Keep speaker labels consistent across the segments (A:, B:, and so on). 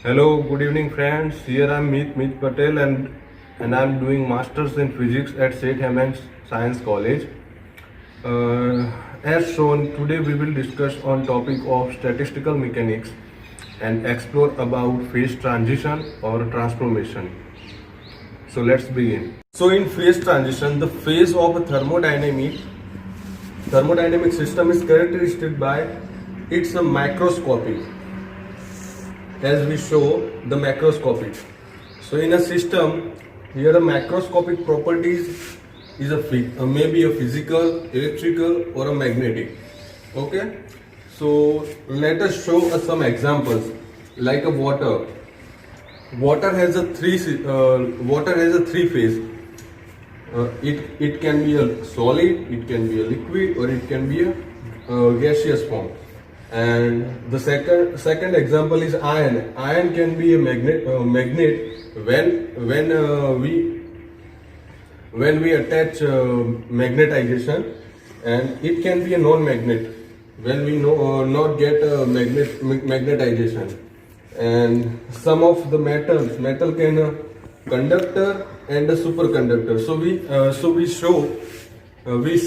A: Hello, good evening, friends. Here I'm Meet Patel, and I'm doing masters in physics at St. Hemans Science College. As shown, today we will discuss on topic of statistical mechanics and explore about phase transition or transformation. So let's begin. So in phase transition, the phase of a thermodynamic system is characterized by its macroscopic, as we show the macroscopic. So in a system, here a macroscopic properties is maybe a physical, electrical or a magnetic. Okay, so let us show us some examples like a water. Water has a three phase. It can be a solid, it can be a liquid, or it can be a gaseous form. And the second example is iron. Iron can be a magnet when we attach magnetization, and it can be a non-magnet when we not get magnetization. And some of the metal can conductor and a superconductor. We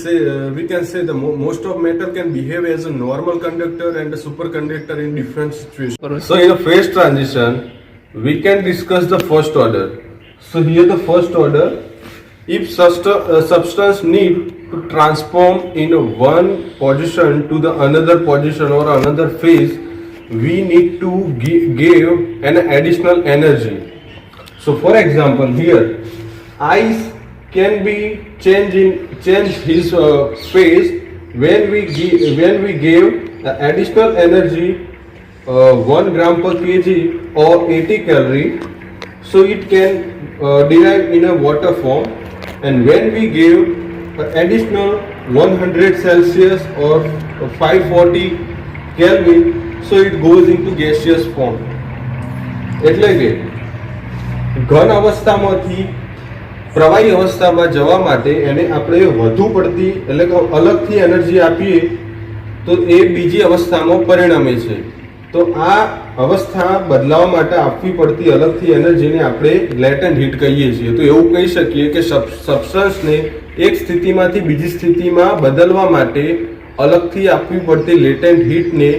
A: can say the most of metal can behave as a normal conductor and a superconductor in different situations. So in a phase transition, we can discuss the first order. So here the first order, if substance need to transform in one position to the another position or another phase, we need to give an additional energy. So for example, here ice can be change his phase when we give additional energy 1 gram per kg or 80 calorie, so it can derive in a water form. And when we give additional 100 Celsius or 540 Kelvin, so it goes into gaseous form. એટલે કે ઘન અવસ્થામાંથી પ્રવાહી અવસ્થામાં જવા માટે એને આપણે વધુ પડતી એટલે કે અલગથી એનર્જી આપીએ તો એ બીજી અવસ્થામાં પરિણમે છે. તો આ અવસ્થા બદલાવા માટે આપવી પડતી અલગથી એનર્જીને આપણે લેટન્ટ હીટ કહીએ છીએ. તો એવું કહી શકીએ કે સબસ્ટન્સને એક સ્થિતિમાંથી બીજી સ્થિતિમાં બદલવા માટે અલગથી આપવી પડતી લેટન્ટ હીટને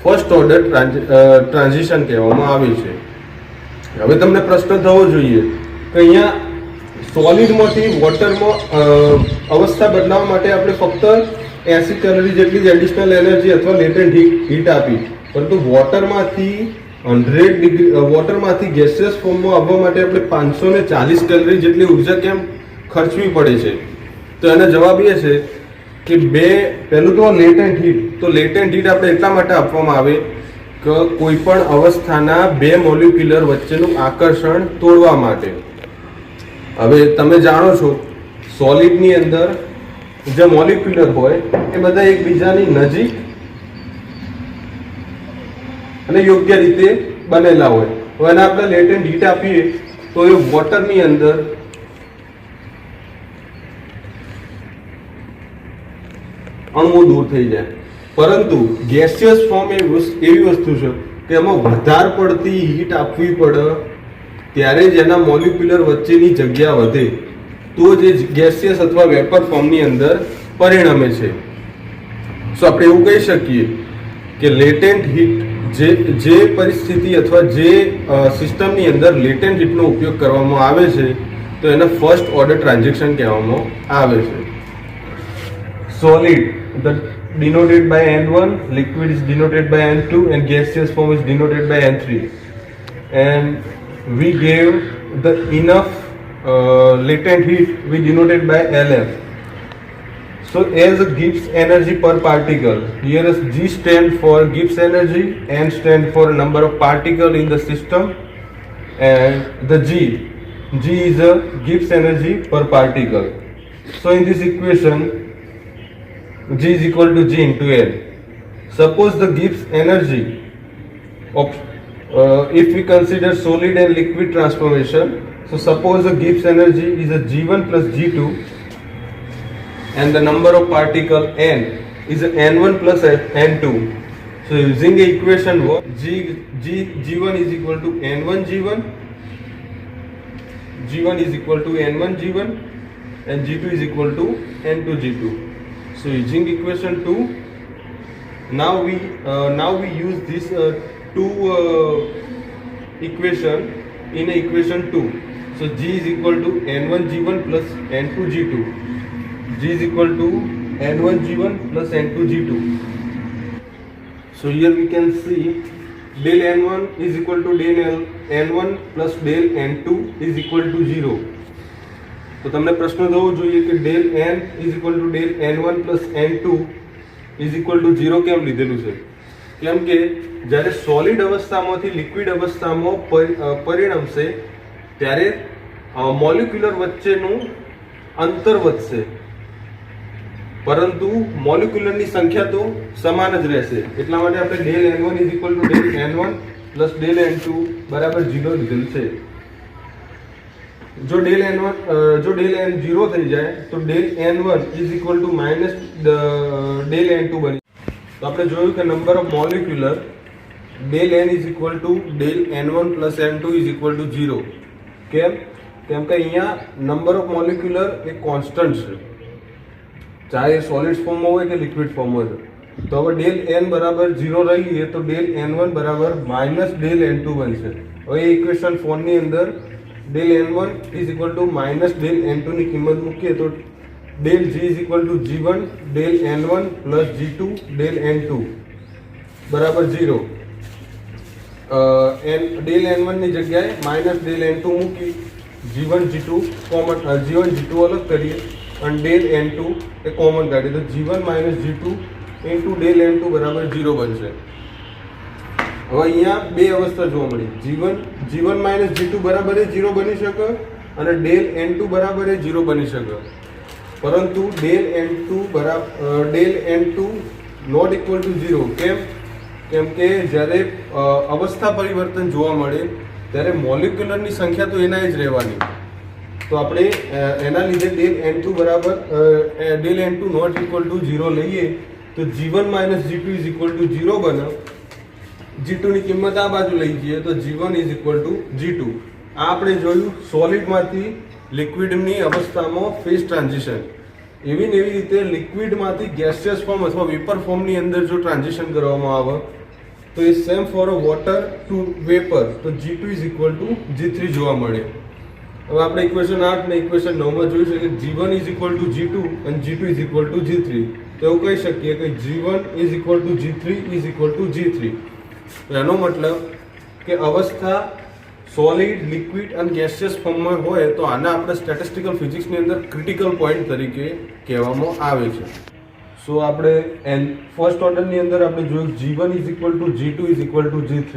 A: ફર્સ્ટ ઓર્ડર ટ્રાન્ઝિશન કહેવામાં આવે છે. હવે તમને પ્રશ્ન થવો જોઈએ કે અહીંયા સોલિડમાંથી વોટરમાં અવસ્થા બદલાવા માટે આપણે ફક્ત 80 કેલરી જેટલી જ એડિશનલ એનર્જી અથવા લેટન્ટ હીટ આપી, પરંતુ વોટરમાંથી ગેસિયસ ફોર્મમાં આવવા માટે આપણે 540 કેલરી જેટલી ઉર્જા કેમ ખર્ચવી પડે છે? તો એનો જવાબ એ છે કે પહેલું તો લેટન્ટ હીટ. તો લેટન્ટ હીટ આપણે એટલા માટે આપવામાં આવે કે કોઈ પણ અવસ્થાના બે મોલિક્યુલર વચ્ચેનું આકર્ષણ તોડવા માટે. હવે તમે જાણો છો સોલિડની અંદર જે મોલિક્યુલર હોય એ બધા એકબીજાની નજીક અને યોગ્ય રીતે બનેલા હોય. હવે એને આપણે લેટન્ટ હીટ આપીએ તો એ વોટરની અંદર અણુઓ દૂર થઈ જાય. પરંતુ ગેસિયસ ફોર્મ એવી વસ્તુ છે કે એમાં વધારે પડતી હીટ આપવી પડે ત્યારે જ એના મોલિક્યુલર વચ્ચેની જગ્યા વધે તો જે ગેસિયસ અથવા વેપર ફોર્મની અંદર પરિણમે છે. સો આપણે એવું કહી શકીએ કે લેટેન્ટ હીટ જે પરિસ્થિતિ અથવા જે સિસ્ટમની અંદર લેટેન્ટ હીટનો ઉપયોગ કરવામાં આવે છે તો એને ફર્સ્ટ ઓર્ડર ટ્રાન્ઝેક્શન કહેવામાં આવે છે. Solid denoted by N1, liquid is denoted by N2, and gaseous form is denoted by N3. And we gave the enough latent heat, we denoted by LF. So as Gibbs energy per particle, here is G stand for Gibbs energy, N stand for number of particles in the system, and the G is a Gibbs energy per particle. So in this equation, G is equal to G into L. Suppose the Gibbs energy of if we consider solid and liquid transformation, so suppose the Gibbs energy is a G1 plus G2 and the number of particle N is N1 plus N2. So using equation 1, G1 is equal to N1 G1, G1 is equal to N1 G1, and G2 is equal to N2 G2. So using equation 2, now we use this two equation in equation 2. So G is equal to N1 G1 plus N2 G2. G is equal to N1 G1 plus N2 G2. So here we can see del N1 is equal to del N1 plus del N2 is equal to 0. તો તમને પ્રશ્ન થવો જોઈએ કે del N is equal to del N1 plus N2 is equal to 0 કેમ લીધેલું છે? કેમ કે જ્યારે સોલિડ અવસ્થામાંથી લિક્વિડ અવસ્થામાં પરિણમશે ત્યારે મોલિક્યુલર વચ્ચેનું અંતર વધશે, પરંતુ મોલિક્યુલરની સંખ્યા તો સમાન જ રહેશે. એટલા માટે આપણે del N1 is equal to del N1 plus del N2 બરાબર 0 લીધેલું છે. જો del N 0 થઈ જાય તો del N1 is equal to minus del N2 બની. તો આપણે જોયું કે number of molecular del N is equal to del N1 plus N2 is equal to 0. કેમ કે અહીંયા number of molecular A constant છે, ચાહે સોલિડ ફોર્મમાં હોય કે લિક્વિડ ફોર્મમાં હોય. તો હવે del N બરાબર 0 રહી લઈએ તો del N1 બરાબર માઇનસ del N2 બનશે. હવે ઇક્વેશન 4 ની અંદર del N1 is equal to minus del N2 ની કિંમત મૂકીએ તો del G is equal to G1 del N1 plus G2 del N2 બરાબર 0. del N1 ની જગ્યાએ માઇનસ del N2 મૂકી G1 G2 common G1 G2 અલગ કરીએ અને del N2 એ કોમન કાઢીએ તો G1 minus G2 into del N2 બરાબર 0 બનશે. હવે અહીંયા બે અવસ્થા જોવા મળી, G1 minus G2 બરાબર 0 બની શકે અને del N2 બરાબર 0 બની શકે, પરંતુ del N2 not equal to 0. કેમ કે જ્યારે અવસ્થા પરિવર્તન જોવા મળે ત્યારે મોલિક્યુલરની સંખ્યા તો એના જ રહેવાની. તો આપણે એના લીધે del N2 બરાબર del N2 not equal to 0 લઈએ તો G1 minus G2 is equal to 0 બને. G2 ની કિંમત આ બાજુ લઈ જઈએ તો G1 is equal to G2. આ આપણે જોયું સોલિડમાંથી લિક્વિડની અવસ્થામાં ફેઝ ટ્રાન્ઝિશન. એવી ને એવી રીતે લિક્વિડમાંથી ગેસિયસ ફોર્મ અથવા વેપર ફોર્મની અંદર જો ટ્રાન્ઝિશન કરવામાં આવે તો એ same for a water to vapour તો G2 is equal to G3 જોવા મળે. હવે આપણે ઇક્વેશન 8 ને ઇક્વેશન 9 માં જોયું છે કે G1 is equal to G2 અને G2 is equal to G3. તો એવું કહી શકીએ કે G1 is equal to G3 is equal to G3. એનો મતલબ કે અવસ્થા સોલિડ લિક્વિડ અને ગેસિયસ ફોર્મમાં હોય તો આને આપણે સ્ટેટિસ્ટિકલ ફિઝિક્સની અંદર ક્રિટિકલ પોઈન્ટ તરીકે કહેવામાં આવે છે. સો આપણે ફર્સ્ટ ઓર્ડરની અંદર આપણે જોયું G1 is equal to G2 is equal to G3.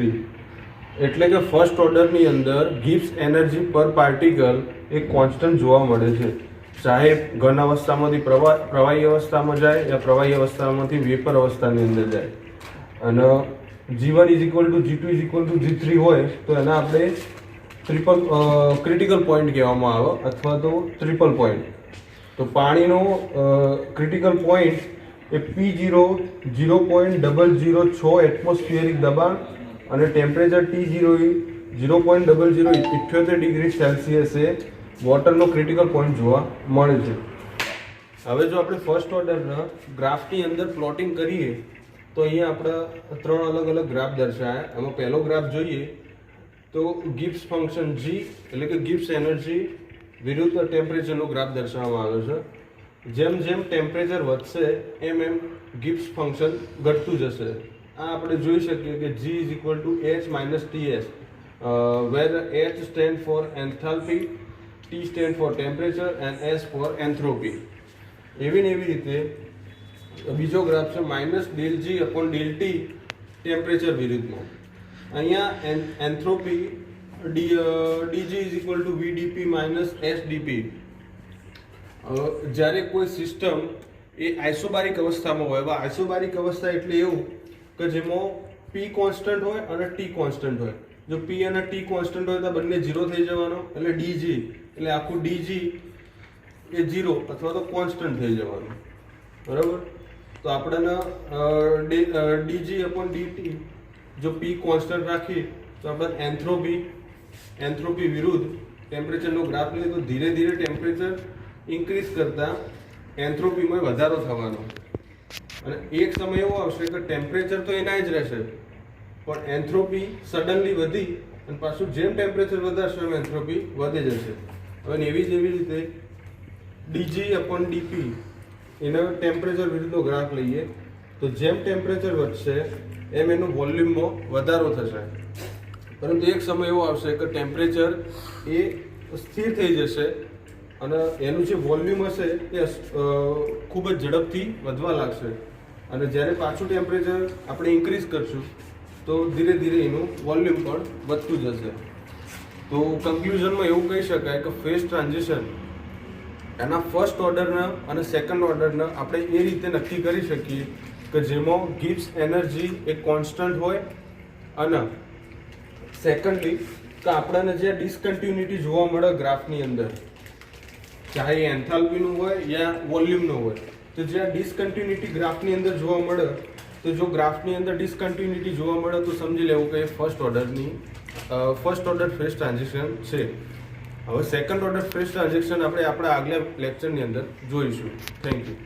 A: એટલે કે ફર્સ્ટ ઓર્ડરની અંદર ગિબ્સ એનર્જી પર પાર્ટિકલ એ કોન્સ્ટન્ટ જોવા મળે છે, ચાહે ઘન અવસ્થામાંથી પ્રવાહી અવસ્થામાં જાય યા પ્રવાહી અવસ્થામાંથી વેપર અવસ્થાની અંદર જાય. અને G1 is equal to G2 is equal to G3 હોય તો એને આપણે ક્રિટિકલ પોઈન્ટ કહેવામાં આવે અથવા તો ટ્રિપલ પોઈન્ટ. તો પાણીનો ક્રિટિકલ પોઈન્ટ એ P0 0.006 એટમોસ્ફિયરિક દબાણ અને ટેમ્પરેચર T0 0.0078 ડિગ્રી સેલ્સિયસે વોટરનો ક્રિટિકલ પોઈન્ટ જોવા મળે છે. હવે જો આપણે ફર્સ્ટ ઓર્ડરના ગ્રાફની અંદર પ્લોટિંગ કરીએ તો અહીંયા આપણે 3 અલગ અલગ ગ્રાફ દર્શાયા. એમાં પહેલો ગ્રાફ જોઈએ તો ગિબ્સ ફંક્શન G એટલે કે ગિબ્સ એનર્જી વિરુદ્ધ ટેમ્પરેચરનો ગ્રાફ દર્શાવવામાં આવ્યો છે. જેમ જેમ ટેમ્પરેચર વધશે એમ ગિબ્સ ફંક્શન ઘટતું જશે. આ આપણે જોઈ શકીએ કે G is equal to H minus TS, where H stand for enthalpy, T stand for temperature and S for entropy. એવી ને એવી રીતે બીજો ગ્રાફ છે minus del G upon del T temperature વિરુદ્ધમાં. અહીંયા એન્થ્રોપી DG is equal to VDP minus SDP. જ્યારે કોઈ સિસ્ટમ એ આઇસોબારિક અવસ્થામાં હોય, આઇસોબારિક અવસ્થા એટલે એવું કે જેમાં P કોન્સ્ટન્ટ હોય અને T કોન્સ્ટન્ટ હોય. જો P અને T કોન્સ્ટન્ટ હોય તો બંને 0 થઈ જવાનો, એટલે DG એટલે આખું DG એ 0 અથવા તો કોન્સ્ટન્ટ થઈ જવાનું, બરાબર. તો આપણને ડીજી અપોન ડીટી જો પી કોન્સ્ટન્ટ રાખીએ તો આપણે એન્થ્રોપી વિરુદ્ધ ટેમ્પરેચરનો ગ્રાફ લઈએ તો ધીરે ધીરે ટેમ્પરેચર ઇન્ક્રીઝ કરતા એન્થ્રોપીમાં વધારો થવાનો અને એક સમય એવો આવશે કે ટેમ્પરેચર તો એના જ રહેશે પણ એન્થ્રોપી સડનલી વધી અને પાછું જેમ ટેમ્પરેચર વધારશે એમ એન્થ્રોપી વધી જશે. હવે એવી જ એવી રીતે ડીજી અપોન ડીપી એનો ટેમ્પરેચર વિરુદ્ધનો ગ્રાફ લઈએ તો જેમ ટેમ્પરેચર વધશે એમ એનો વોલ્યુમમાં વધારો થશે, પરંતુ એક સમય એવો આવશે કે ટેમ્પરેચર એ સ્થિર થઈ જશે અને એનું જે વોલ્યુમ હશે એ ખૂબ જ ઝડપથી વધવા લાગશે અને જ્યારે પાછું ટેમ્પરેચર આપણે ઇન્ક્રીઝ કરશું તો ધીરે ધીરે એનું વોલ્યુમ પણ વધતું જશે. તો કન્ક્લુઝનમાં એવું કહી શકાય કે ફેઝ ટ્રાન્ઝિશન એના ફર્સ્ટ ઓર્ડરના અને સેકન્ડ ઓર્ડરના આપણે એ રીતે નક્કી કરી શકીએ કે જેમાં ગિબ્સ એનર્જી એ કોન્સ્ટન્ટ હોય અને સેકન્ડલી કે આપણને જે ડિસકન્ટિન્યુટી જોવા મળે ગ્રાફની અંદર, ચાહે એન્થાલ્પીનું હોય યા વોલ્યુમનું હોય, તો જે આ ડિસકન્ટિન્યુટી ગ્રાફની અંદર જોવા મળે તો જો ગ્રાફની અંદર ડિસકન્ટિન્યુટી જોવા મળે તો સમજી લેવું કે એ ફર્સ્ટ ઓર્ડર ફેઝ ટ્રાન્ઝિશન છે. હવે સેકન્ડ ઓર્ડર ફેઝ ટ્રાન્ઝિશન આપણે આપણા આગલા લેક્ચરની અંદર જોઈશું. Thank you.